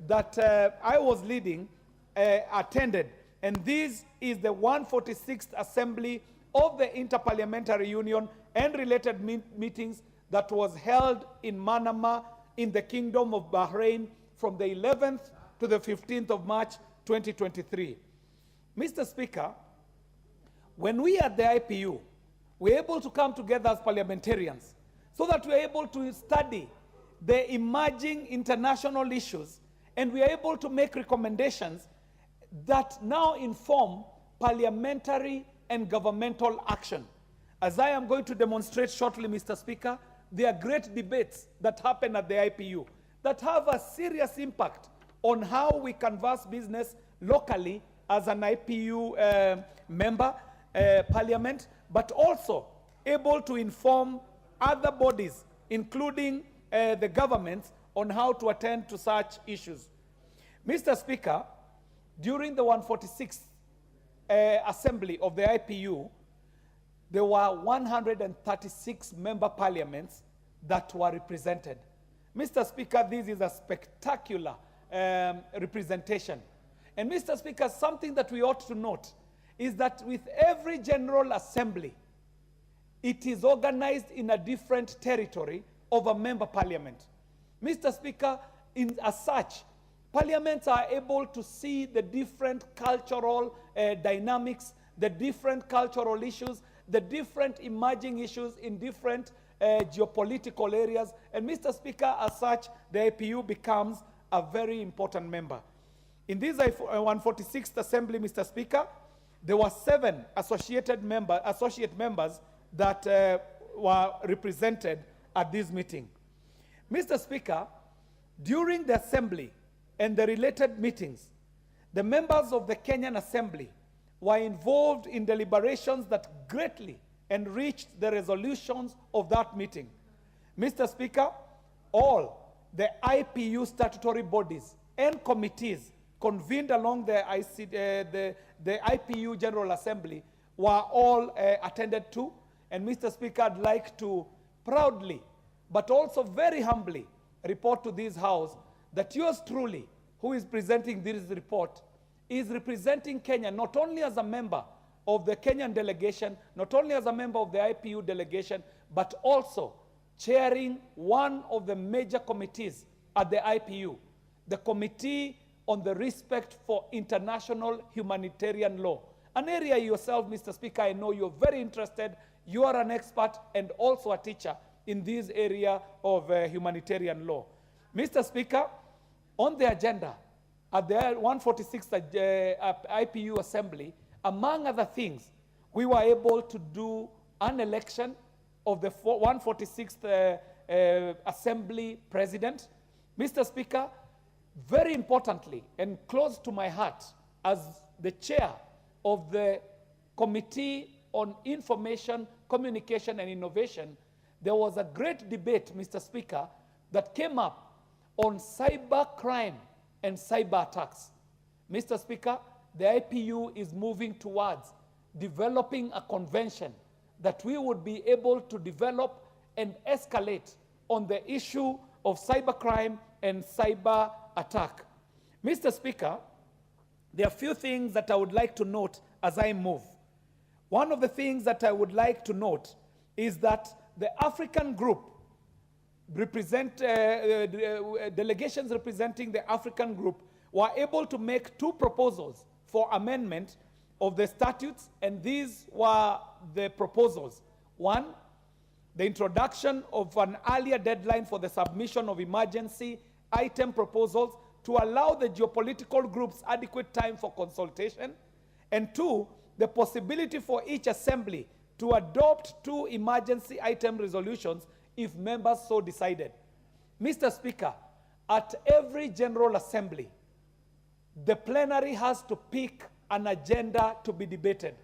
that I was leading attended. And this is the 146th Assembly of the Interparliamentary Union and related meetings that was held in Manama in the Kingdom of Bahrain from the 11th to the 15th of March 2023. Mr. Speaker, when we at the IPU, we're able to come together as parliamentarians so that we're able to study the emerging international issues, and we are able to make recommendations that now inform parliamentary and governmental action. As I am going to demonstrate shortly, Mr. Speaker, there are great debates that happen at the IPU that have a serious impact on how we canvass business locally as an IPU member, parliament, but also able to inform other bodies, including the governments, on how to attend to such issues. Mr. Speaker, during the 146th Assembly of the IPU, there were 136 member parliaments that were represented. Mr. Speaker, this is a spectacular representation. And Mr. Speaker, something that we ought to note is that with every General Assembly, it is organized in a different territory of a member parliament. Mr. Speaker, as such, parliaments are able to see the different cultural dynamics, the different cultural issues, the different emerging issues in different geopolitical areas. And Mr. Speaker, as such, the IPU becomes a very important member. In this 146th Assembly, Mr. Speaker, there were 7 associate members that were represented at this meeting. Mr. Speaker, during the Assembly and the related meetings, the members of the Kenyan Assembly were involved in deliberations that greatly enriched the resolutions of that meeting. Mr. Speaker, all the IPU statutory bodies and committees convened along the IPU General Assembly were all attended to. And Mr. Speaker, I'd like to proudly, but also very humbly, report to this House that yours truly, who is presenting this report, is representing Kenya not only as a member, of the Kenyan delegation, not only as a member of the IPU delegation, but also chairing one of the major committees at the IPU, the Committee on the Respect for International Humanitarian Law. An area yourself, Mr. Speaker, I know you're very interested. You are an expert and also a teacher in this area of humanitarian law. Mr. Speaker, on the agenda at the 146th IPU Assembly, among other things, we were able to do an election of the 146th Assembly President. Mr. Speaker, very importantly and close to my heart as the chair of the Committee on Information, Communication and Innovation, there was a great debate, Mr. Speaker, that came up on cyber crime and cyber attacks. Mr. Speaker, the IPU is moving towards developing a convention that we would be able to develop and escalate on the issue of cyber crime and cyber attack. Mr. Speaker, there are a few things that I would like to note as I move. One of the things that I would like to note is that the African group delegations representing the African group were able to make two proposals for amendment of the statutes, and these were the proposals. One, the introduction of an earlier deadline for the submission of emergency item proposals to allow the geopolitical groups adequate time for consultation. And two, the possibility for each assembly to adopt two emergency item resolutions if members so decided. Mr. Speaker, at every General Assembly, the plenary has to pick an agenda to be debated.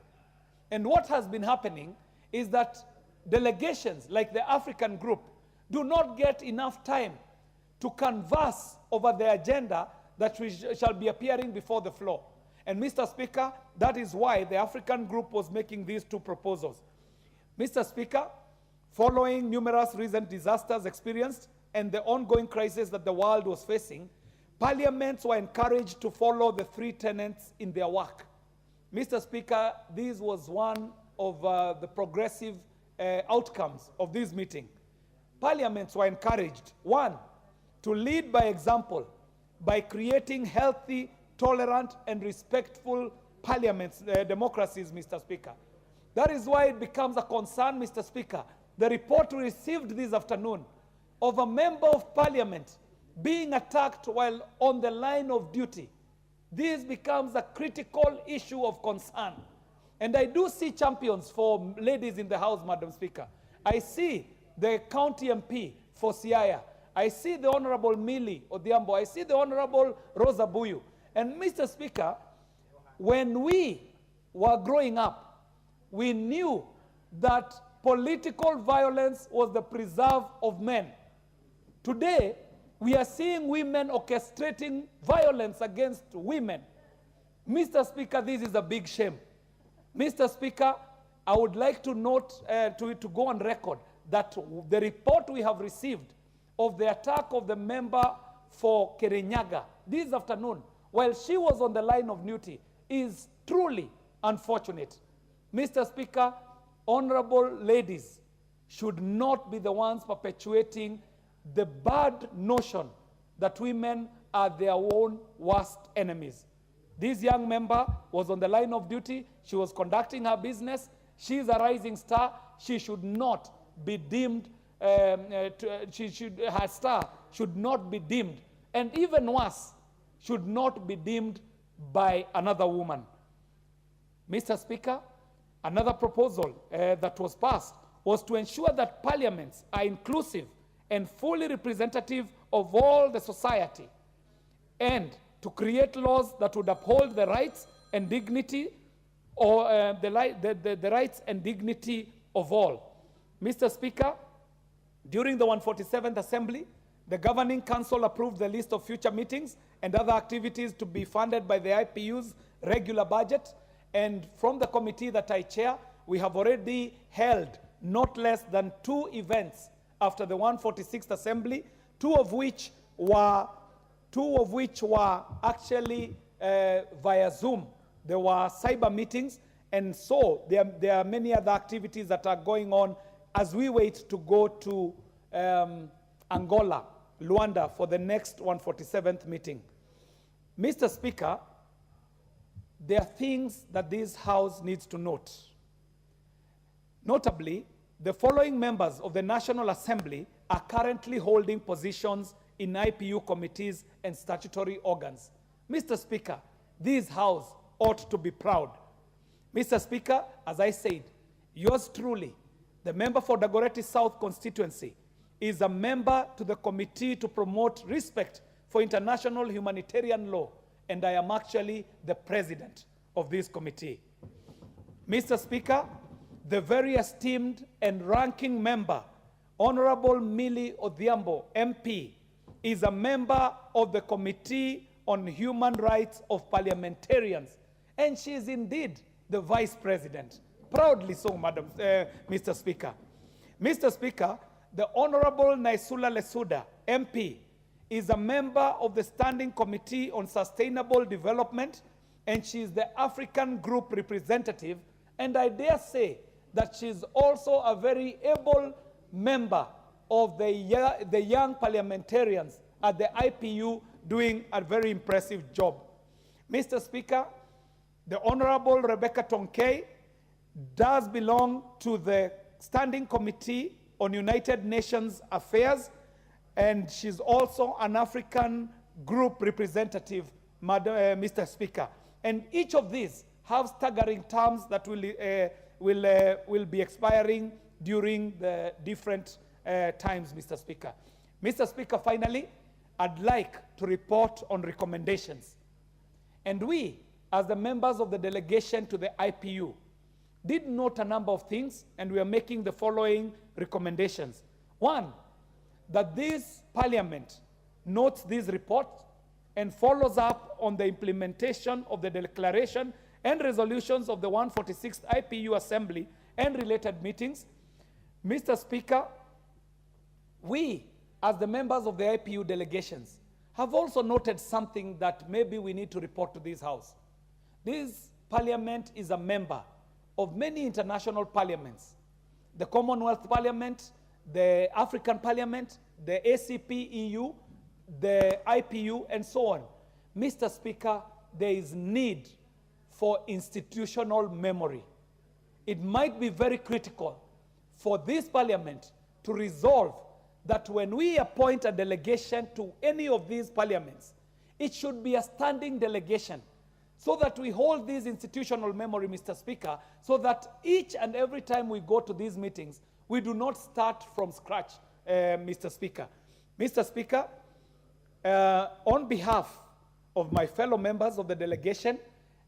And what has been happening is that delegations like the African group do not get enough time to converse over the agenda that shall be appearing before the floor. And Mr. Speaker, that is why the African group was making these two proposals. Mr. Speaker, following numerous recent disasters experienced and the ongoing crisis that the world was facing, parliaments were encouraged to follow the three tenets in their work. Mr. Speaker, this was one of the progressive outcomes of this meeting. Parliaments were encouraged, one, to lead by example by creating healthy, tolerant, and respectful parliaments, democracies, Mr. Speaker. That is why it becomes a concern, Mr. Speaker, the report we received this afternoon of a member of parliament being attacked while on the line of duty. This becomes a critical issue of concern. And I do see champions for ladies in the House, Madam Speaker. I see the county MP for Siaya. I see the Honorable Millie Odhiambo. I see the Honorable Rosa Buyu. And Mr. Speaker, when we were growing up, we knew that political violence was the preserve of men. Today, we are seeing women orchestrating violence against women. Mr. Speaker, this is a big shame. Mr. Speaker, I would like to note, to go on record, that the report we have received of the attack of the member for Kirinyaga this afternoon, while she was on the line of duty, is truly unfortunate. Mr. Speaker, honorable ladies should not be the ones perpetuating the bad notion that women are their own worst enemies. This young member was on the line of duty. She was conducting her business. She is a rising star. She should not be deemed, her star should not be deemed, and even worse, should not be deemed by another woman. Mr. Speaker, another proposal that was passed was to ensure that parliaments are inclusive and fully representative of all the society, and to create laws that would uphold the rights and dignity, or the rights and dignity of all. Mr. Speaker, during the 147th Assembly, the Governing Council approved the list of future meetings and other activities to be funded by the IPU's regular budget. And from the committee that I chair, we have already held not less than 2 events after the 146th Assembly, two of which were actually via Zoom. There were cyber meetings, And so there are many other activities that are going on as we wait to go to Angola, Luanda, for the next 147th meeting. Mr. Speaker, there are things that this House needs to note. Notably, the following members of the National Assembly are currently holding positions in IPU committees and statutory organs. Mr. Speaker, this House ought to be proud. Mr. Speaker, as I said, yours truly, the member for Dagoretti South constituency, is a member to the Committee to Promote Respect for International Humanitarian Law, and I am actually the president of this committee. Mr. Speaker, the very esteemed and ranking member, Honorable Millie Odhiambo, MP, is a member of the Committee on Human Rights of Parliamentarians, and she is indeed the Vice President. Proudly so, Mr. Speaker. Mr. Speaker, the Honorable Naisula Lesuda, MP, is a member of the Standing Committee on Sustainable Development, and she is the African Group representative, and I dare say that she is also a very able member of the young parliamentarians at the IPU, doing a very impressive job. Mr. Speaker, the Honorable Rebecca Tonkei does belong to the Standing Committee on United Nations Affairs, and she's also an African Group representative, Mr. Speaker. And each of these have staggering terms that will be expiring during the different times, Mr. Speaker. Mr. Speaker, finally, I'd like to report on recommendations. And we, as the members of the delegation to the IPU, did note a number of things, and we are making the following recommendations. One, that this parliament notes this report and follows up on the implementation of the declaration and resolutions of the 146th IPU Assembly and related meetings. Mr. Speaker, we, as the members of the IPU delegations, have also noted something that maybe we need to report to this House. This parliament is a member of many international parliaments, the Commonwealth Parliament, the African Parliament, the ACP EU, the IPU, and so on. Mr. Speaker, there is need for institutional memory. It might be very critical for this parliament to resolve that when we appoint a delegation to any of these parliaments, it should be a standing delegation, so that we hold this institutional memory, Mr. Speaker, so that each and every time we go to these meetings, we do not start from scratch, Mr. Speaker. Mr. Speaker, on behalf of my fellow members of the delegation,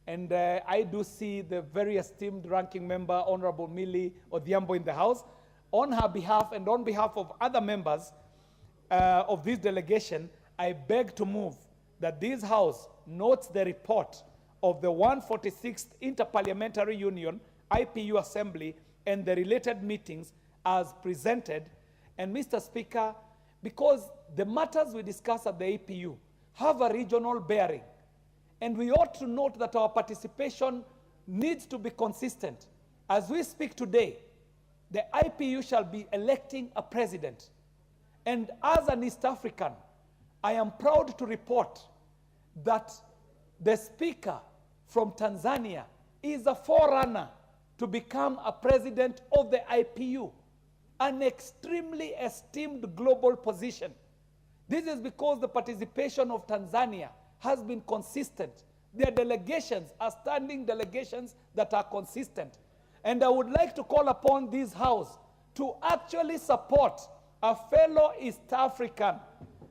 and I do see the very esteemed ranking member, Honorable Millie Odhiambo, in the House, on her behalf and on behalf of other members of this delegation, I beg to move that this House notes the report of the 146th Interparliamentary Union, IPU Assembly, and the related meetings as presented. And Mr. Speaker, because the matters we discuss at the IPU have a regional bearing, and we ought to note that our participation needs to be consistent. As we speak today, the IPU shall be electing a president. And as an East African, I am proud to report that the speaker from Tanzania is a forerunner to become a president of the IPU, an extremely esteemed global position. This is because the participation of Tanzania has been consistent. Their delegations are standing delegations that are consistent. And I would like to call upon this House to actually support a fellow East African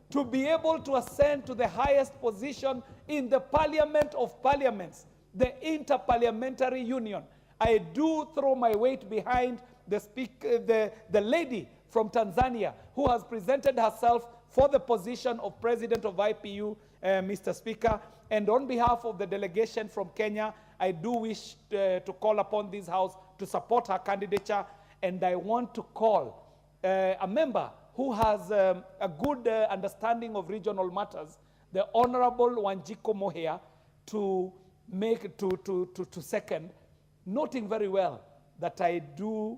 to be able to ascend to the highest position in the Parliament of Parliaments, the Interparliamentary Union. I do throw my weight behind the lady from Tanzania who has presented herself for the position of President of IPU, Mr. Speaker. And on behalf of the delegation from Kenya, I do wish to call upon this House to support her candidature. And I want to call a member who has a good understanding of regional matters, the Honorable Wanjiko Mohia, to second noting very well that I do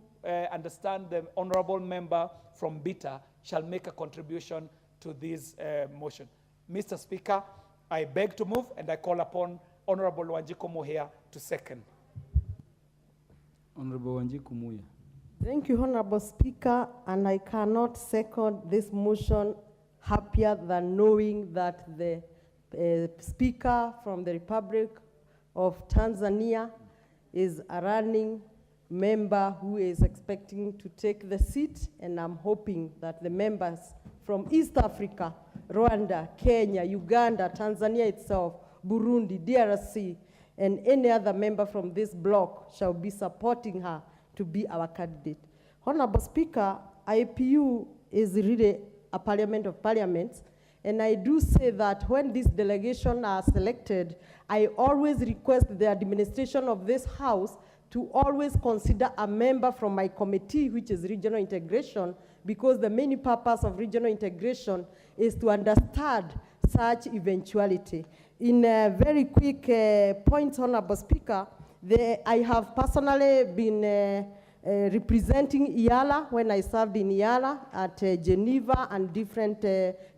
understand the honorable member from Bita shall make a contribution to this motion. Mr. Speaker, I beg to move and I call upon Honorable Wanjiku Muhia to second. Honorable Wanjiku Muhia. Thank you, Honorable Speaker, and I cannot second this motion happier than knowing that the Speaker from the Republic of Tanzania is a running member who is expecting to take the seat, and I'm hoping that the members from East Africa, Rwanda, Kenya, Uganda, Tanzania itself, Burundi, DRC, and any other member from this bloc shall be supporting her to be our candidate. Honorable Speaker, IPU is really a parliament of parliaments, and I do say that when this delegation are selected, I always request the administration of this House to always consider a member from my committee, which is regional integration, because the main purpose of regional integration is to understand such eventuality. In a very quick point, Honorable Speaker, I have personally been representing IALA when I served in IALA at Geneva and different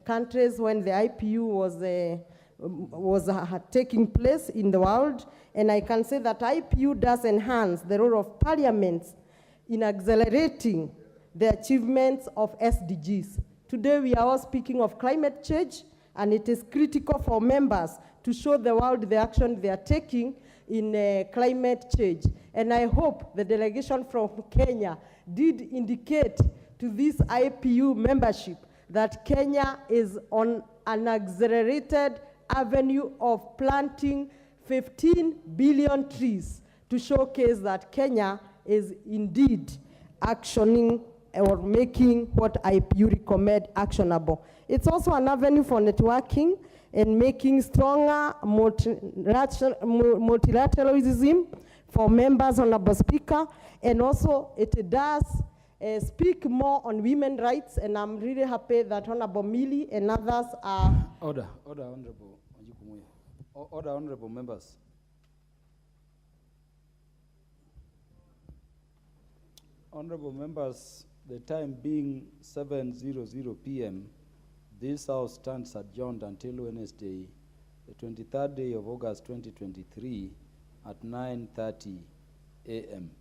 countries when the IPU was taking place in the world. And I can say that IPU does enhance the role of parliaments in accelerating the achievements of SDGs. Today we are all speaking of climate change, and it is critical for members to show the world the action they are taking in climate change. And I hope the delegation from Kenya did indicate to this IPU membership that Kenya is on an accelerated avenue of planting 15 billion trees to showcase that Kenya is indeed actioning or making what IPU recommend actionable. It's also an avenue for networking and making stronger multilateralism for members, Honorable Speaker, and also it does speak more on women's rights, and I'm really happy that Honorable Millie and others are... Order, Honorable Wanjiku Muhia. Order, honorable members. Honorable members, the time being 7:00 p.m., this House stands adjourned until Wednesday, the 23rd day of August 2023 at 9:30 a.m.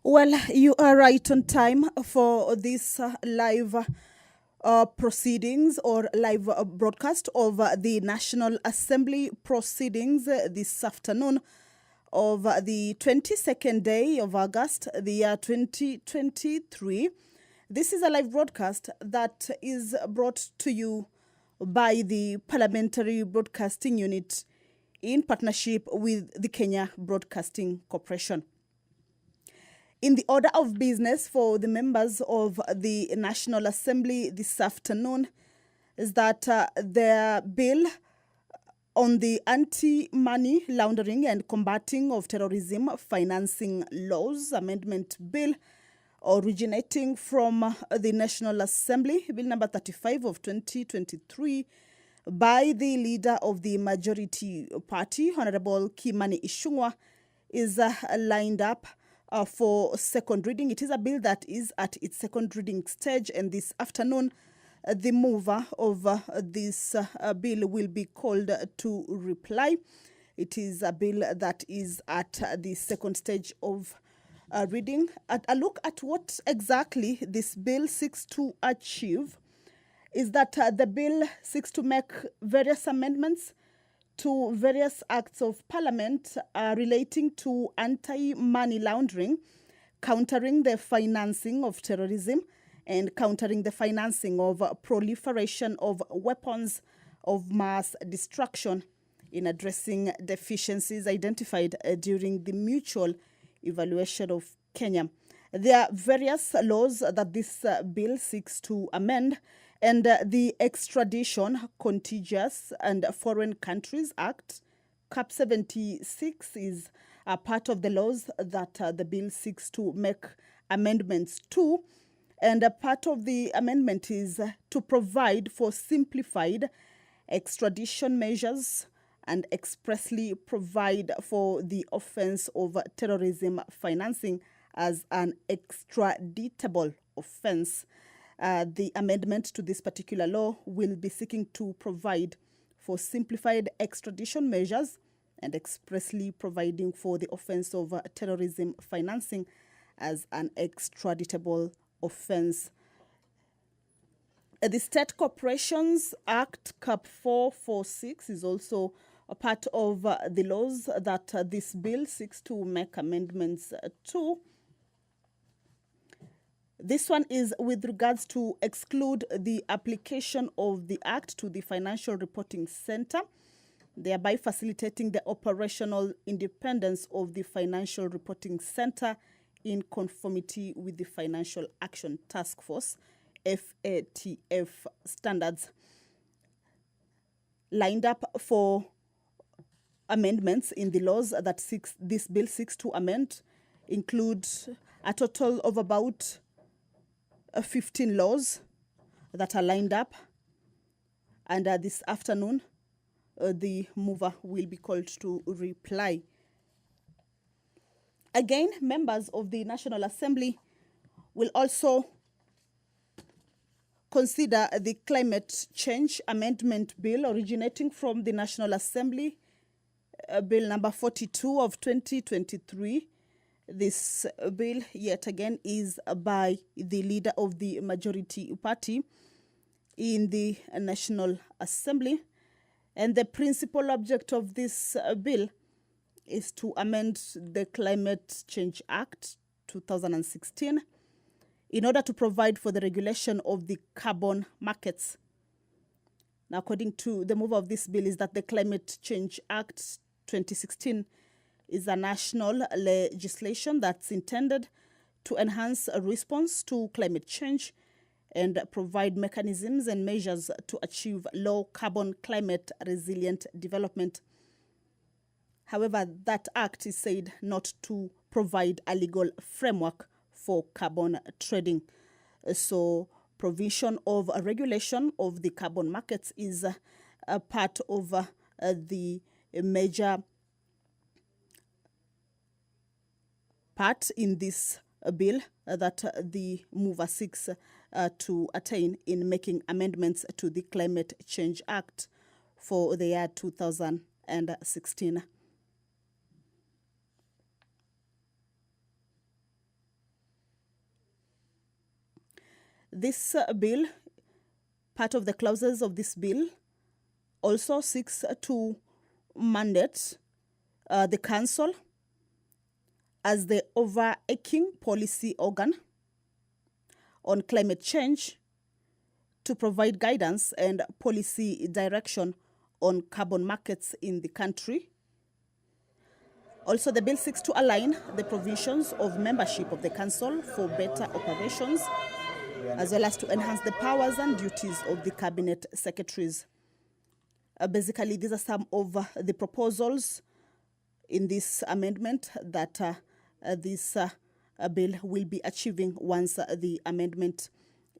Well, you are right on time for this live proceedings or live broadcast of the National Assembly proceedings this afternoon of the 22nd day of August, the year 2023. This is a live broadcast that is brought to you by the Parliamentary Broadcasting Unit in partnership with the Kenya Broadcasting Corporation. In the order of business for the members of the National Assembly this afternoon is that their bill on the anti-money laundering and combating of terrorism financing laws amendment bill originating from the National Assembly, Bill number 35 of 2023, by the leader of the majority party, Honorable Kimani Ichung'wah, is lined up for second reading. It is a bill that is at its second reading stage, and this afternoon, the mover of this bill will be called to reply. It is a bill that is at the second stage of reading. A look at what exactly this bill seeks to achieve is that the bill seeks to make various amendments to various acts of parliament relating to anti-money laundering, countering the financing of terrorism, and countering the financing of proliferation of weapons of mass destruction in addressing deficiencies identified during the mutual evaluation of Kenya. There are various laws that this bill seeks to amend, and the Extradition, Contagious and Foreign Countries Act, CAP 76, is a part of the laws that the bill seeks to make amendments to. And a part of the amendment is to provide for simplified extradition measures and expressly provide for the offense of terrorism financing as an extraditable offense. The amendment to this particular law will be seeking to provide for simplified extradition measures and expressly providing for the offense of terrorism financing as an extraditable offense. The State Corporations Act, CAP 446, is also a part of the laws that this bill seeks to make amendments to. This one is with regards to exclude the application of the Act to the Financial Reporting Center, thereby facilitating the operational independence of the Financial Reporting Center in conformity with the Financial Action Task Force, FATF standards. Lined up for amendments in the laws that this bill seeks to amend include a total of about 15 laws that are lined up, and this afternoon the mover will be called to reply. Again, members of the National Assembly will also consider the Climate Change Amendment Bill originating from the National Assembly, Bill number 42 of 2023. This bill, yet again, is by the leader of the majority party in the National Assembly. And the principal object of this bill is to amend the Climate Change Act 2016 in order to provide for the regulation of the carbon markets. Now, according to the mover of this bill, is that the Climate Change Act 2016 is a national legislation that's intended to enhance a response to climate change and provide mechanisms and measures to achieve low carbon climate resilient development. However, that act is said not to provide a legal framework for carbon trading. So provision of a regulation of the carbon markets is a part of the major part in this bill that the mover seeks to attain in making amendments to the Climate Change Act for the year 2016. This bill Part of the clauses of this bill also seeks to mandate the council as the overarching policy organ on climate change to provide guidance and policy direction on carbon markets in the country. Also, the bill seeks to align the provisions of membership of the council for better operations, as well as to enhance the powers and duties of the cabinet secretaries. Basically, these are some of the proposals in this amendment that this bill will be achieving once the amendment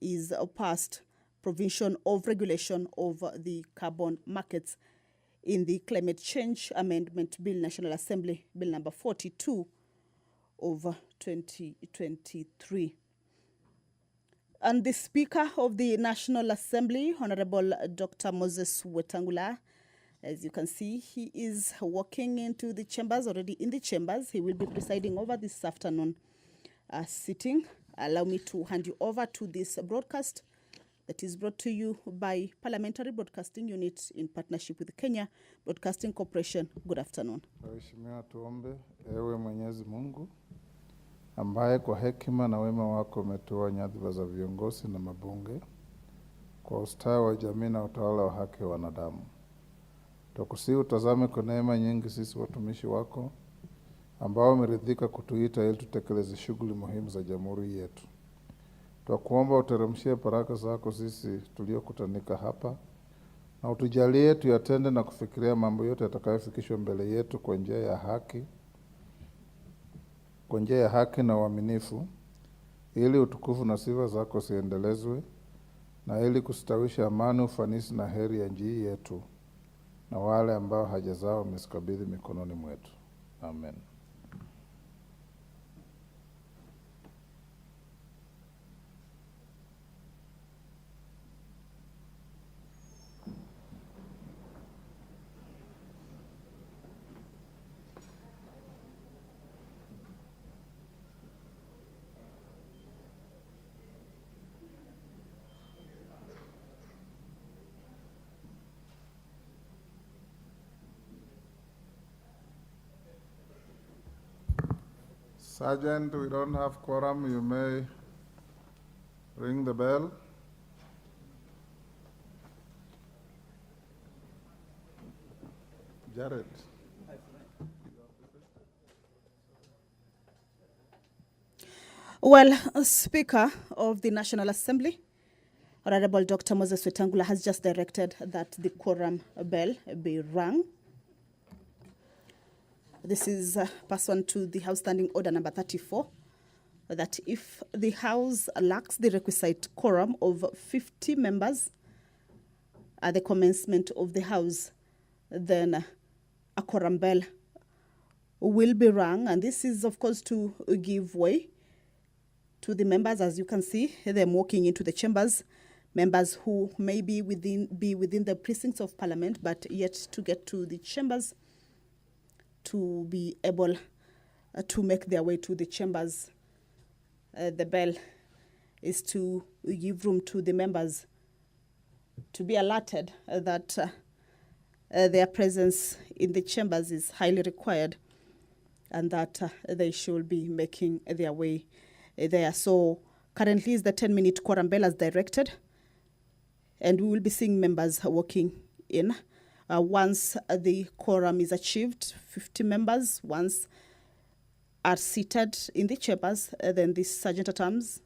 is passed. Provision of regulation of the carbon markets in the Climate Change Amendment Bill, National Assembly, Bill number 42 of 2023. And the Speaker of the National Assembly, Honorable Dr. Moses Wetangula, as you can see, he is walking into the chambers, already in the chambers. He will be presiding over this afternoon sitting. Allow me to hand you over to this broadcast that is brought to you by Parliamentary Broadcasting Unit in partnership with Kenya Broadcasting Corporation. Good afternoon. Waheshimiwa, tuombe. Ewe Mwenyezi Mungu, ambaye kwa hekima na wema wako umetoa nyadhifa za viongozi na mabunge kwa ustawi wa jamii na utawala wa haki wa wanadamu, tukusihi utazame kwa neema nyingi sisi watumishi wako ambao umeridhika kutuita ili tutekeleze shughuli muhimu za jamhuri yetu. Twakuomba uteremshie baraka zako sisi tuliokutanika hapa, na utujalie tuyatende na kufikiria mambo yote yatakayofikishwa mbele yetu kwa njia ya haki na uaminifu, ili utukufu na sifa zako ziendelezwe, na ili kustawisha amani, ufanisi na heri ya nchi yetu na wale ambao haja zao umezikabidhi mikononi mwetu. Amen. Sergeant, we don't have quorum. You may ring the bell. Jared. Well, Speaker of the National Assembly, Honorable Dr. Moses Wetangula, has just directed that the quorum bell be rung. This is pursuant to the House Standing Order number 34, that if the House lacks the requisite quorum of 50 members at the commencement of the House, then a quorum bell will be rung. And this is, of course, to give way to the members. As you can see, they're walking into the chambers, members who may be within the precincts of Parliament, but yet to get to the chambers to be able to make their way to the chambers. The bell is to give room to the members to be alerted that their presence in the chambers is highly required and that they should be making their way there. So currently is the 10-minute quorum bell as directed, and we will be seeing members walking in. Once the quorum is achieved, 50 members, once are seated in the chambers, then the Sergeant at Arms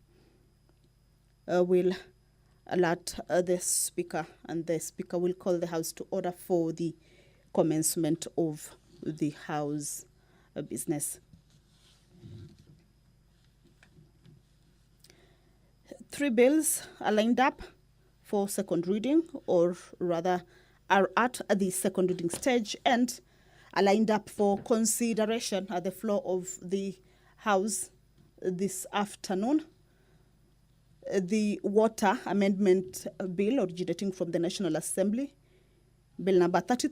will alert the Speaker, and the Speaker will call the House to order for the commencement of the House business. 3 bills are lined up for second reading, or rather are at the second reading stage and are lined up for consideration at the floor of the House this afternoon. The Water Amendment Bill originating from the National Assembly, Bill number 33.